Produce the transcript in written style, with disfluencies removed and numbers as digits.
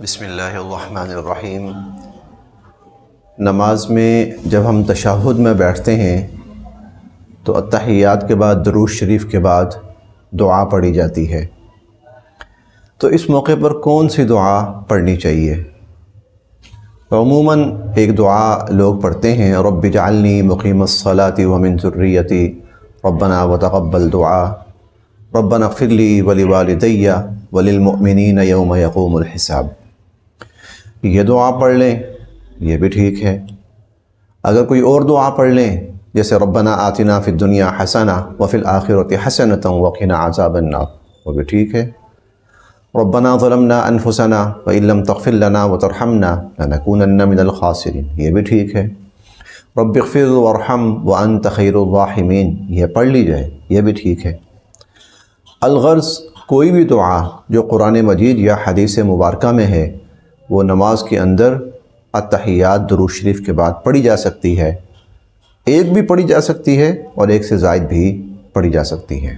بسم اللہ الرحمن الرحیم۔ نماز میں جب ہم تشہد میں بیٹھتے ہیں تو التحیات کے بعد درود شریف کے بعد دعا پڑھی جاتی ہے، تو اس موقع پر کون سی دعا پڑھنی چاہیے؟ عموماً ایک دعا لوگ پڑھتے ہیں، رب اجعلنی مقیم الصلاۃ ومن ذریتی ربنا وتقبل دعا ربنا اغفر لی ولوالدی وللمؤمنین یوم یقوم الحساب۔ یہ دعا پڑھ لیں، یہ بھی ٹھیک ہے۔ اگر کوئی اور دعا پڑھ لیں جیسے ربنا آتنا فی الدنیا حسنہ وفی الآخرۃ حسنۃ وقنا عذاب النار، وہ بھی ٹھیک ہے۔ ربنا ظلمنا انفسنا وان لم تغفر لنا وترحمنا لنکونن من الخاسرین، یہ بھی ٹھیک ہے۔ رب اغفر وارحم وانت خیر الراحمین، یہ پڑھ لی جائے، یہ بھی ٹھیک ہے۔ الغرض کوئی بھی دعا جو قرآن مجید یا حدیث مبارکہ میں ہے وہ نماز کے اندر التحیات درود شریف کے بعد پڑھی جا سکتی ہے، ایک بھی پڑھی جا سکتی ہے اور ایک سے زائد بھی پڑھی جا سکتی ہے۔